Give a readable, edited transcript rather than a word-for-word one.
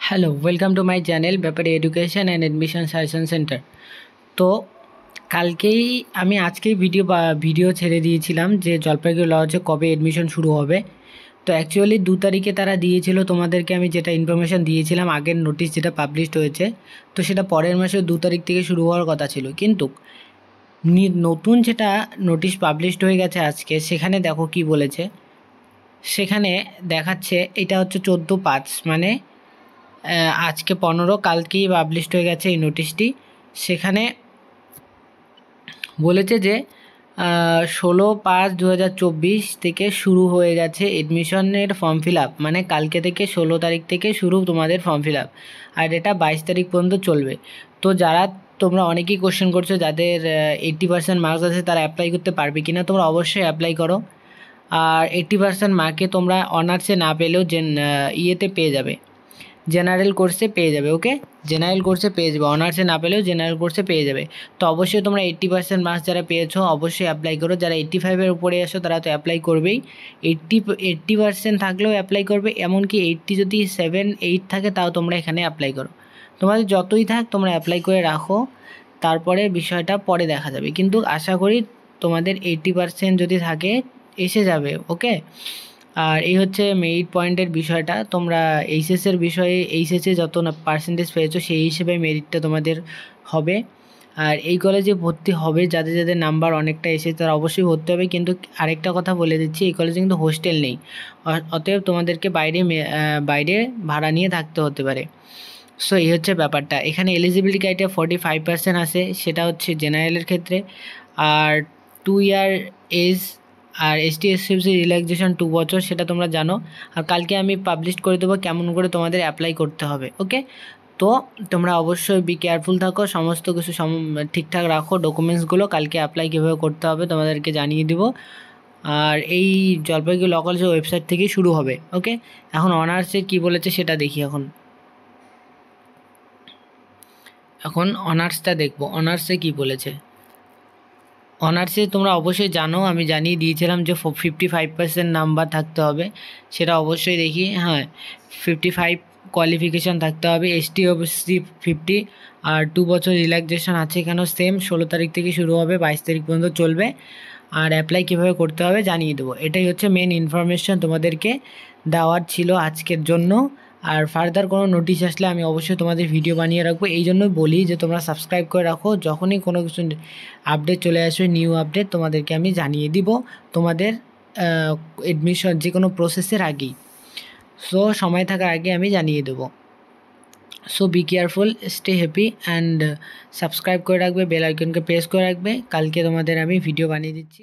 Hello, welcome to my channel ব্যাপারে education and admission suggestion centre. তো কালকেই আমি আজকেই ভিডিও ছেড়ে দিয়েছিলাম যে জলপাইগুড়ি লজে কবে এডমিশন শুরু হবে। তো অ্যাকচুয়ালি 2 তারিখে তারা দিয়েছিল, তোমাদেরকে আমি যেটা ইনফরমেশান দিয়েছিলাম আগের নোটিশ যেটা পাবলিশড হয়েছে, তো সেটা পরের মাসের 2 তারিখ থেকে শুরু হওয়ার কথা ছিল। কিন্তু নতুন যেটা নোটিশ পাবলিশড হয়ে গেছে আজকে, সেখানে দেখো কি বলেছে। সেখানে দেখাচ্ছে এটা হচ্ছে 14/5, মানে আজকে 15, কালকেই পাবলিশড হয়ে গেছে এই নোটিশটি। সেখানে বলেছে যে 16/5/2024 থেকে শুরু হয়ে গেছে এডমিশনের ফর্ম ফিল আপ, মানে কালকে থেকে 16 তারিখ থেকে শুরু তোমাদের ফর্ম ফিল আপ, আর এটা 22 তারিখ পর্যন্ত চলবে। তো যারা তোমরা অনেকেই কোশ্চেন করছো যাদের 80% মার্কস আছে তারা অ্যাপ্লাই করতে পারবে কিনা, তোমরা অবশ্যই অ্যাপ্লাই করো। আর 80% মার্কে তোমরা অনার্সে না পেলেও ইয়েতে পেয়ে যাবে, জেনারেল কোর্সে পেয়ে যাবে। ওকে, জেনারেল কোর্সে পেয়ে যাবে, অনার্সে না পেলেও জেনারেল কোর্সে পেয়ে যাবে। তো অবশ্যই তোমরা 80% মার্কস যারা পেয়েছো অবশ্যই অ্যাপ্লাই করো। যারা 85-এর উপরে আসো তারা তো অ্যাপ্লাই করবেই, 80% থাকলেও অ্যাপ্লাই করবে, এমনকি 80 যদি 7-8 থাকে তাও তোমরা এখানে অ্যাপ্লাই করো। তোমাদের যতই থাক তোমরা অ্যাপ্লাই করে রাখো, তারপরে বিষয়টা পরে দেখা যাবে। কিন্তু আশা করি তোমাদের 80% যদি থাকে এসে যাবে। ওকে, আর এই হচ্ছে মেরিট পয়েন্টের বিষয়টা। তোমরা এইচএসের বিষয়ে এইচএসে যত না পার্সেন্টেজ পেয়েছো সেই হিসেবে মেরিটটা তোমাদের হবে। আর এই কলেজে ভর্তি হবে যাদের যাদের নাম্বার অনেকটা এসেছে তারা অবশ্যই ভর্তি হবে। কিন্তু আরেকটা কথা বলে দিচ্ছি, এই কলেজে কিন্তু হোস্টেল নেই, অতএব তোমাদেরকে বাইরে ভাড়া নিয়ে থাকতে হতে পারে। সো এই হচ্ছে ব্যাপারটা। এখানে এলিজিবিলিটি ক্রাইটেরিয়া 45% আসে, সেটা হচ্ছে জেনারেলের ক্ষেত্রে। আর 2 ইয়ার এজ, আর এসটি এসসি রিল্যাক্সেশন 2 বছর, সেটা তোমরা জানো। আর কালকে আমি পাবলিশ করে দেবো কেমন করে তোমাদের অ্যাপ্লাই করতে হবে। ওকে, তো তোমরা অবশ্যই বি কেয়ারফুল থাকো, সমস্ত কিছু ঠিকঠাক রাখো, ডকুমেন্টসগুলো। কালকে অ্যাপ্লাই কীভাবে করতে হবে তোমাদেরকে জানিয়ে দিব। আর এই জলপাইগুড়ি ল কলেজের ওয়েবসাইট থেকেই শুরু হবে। ওকে, এখন অনার্সে কী বলেছে সেটা দেখি। এখন অনার্সটা দেখব, অনার্সে কি বলেছে। অনার্সে তোমরা অবশ্যই জানো, আমি জানিয়ে দিয়েছিলাম যে 55% নাম্বার থাকতে হবে, সেটা অবশ্যই দেখি। হ্যাঁ, 55 কোয়ালিফিকেশান থাকতে হবে, এসটি ওবিসি 50, আর 2 বছর রিল্যাক্সেশন আছে। এখানেও সেম, 16 তারিখ থেকে শুরু হবে, 22 তারিখ পর্যন্ত চলবে। আর অ্যাপ্লাই কীভাবে করতে হবে জানিয়ে দেবো। এটাই হচ্ছে মেন ইনফরমেশান তোমাদেরকে দেওয়ার ছিল আজকের জন্য। আর ফার্দার কোনো নোটিশ আসলে আমি অবশ্যই তোমাদের ভিডিও বানিয়ে রাখবো। এই জন্যই বলি যে তোমরা সাবস্ক্রাইব করে রাখো, যখনই কোনো কিছু আপডেট চলে আসবে, নিউ আপডেট, তোমাদেরকে আমি জানিয়ে দিব তোমাদের এডমিশন যে কোনো প্রসেসের আগেই। সো সময় থাকার আগে আমি জানিয়ে দেবো। So be careful, stay happy and subscribe করে রাখবে, বেল আইকনকে প্রেস করে রাখবে। কালকে তোমাদের আমি ভিডিও বানিয়ে দিচ্ছি।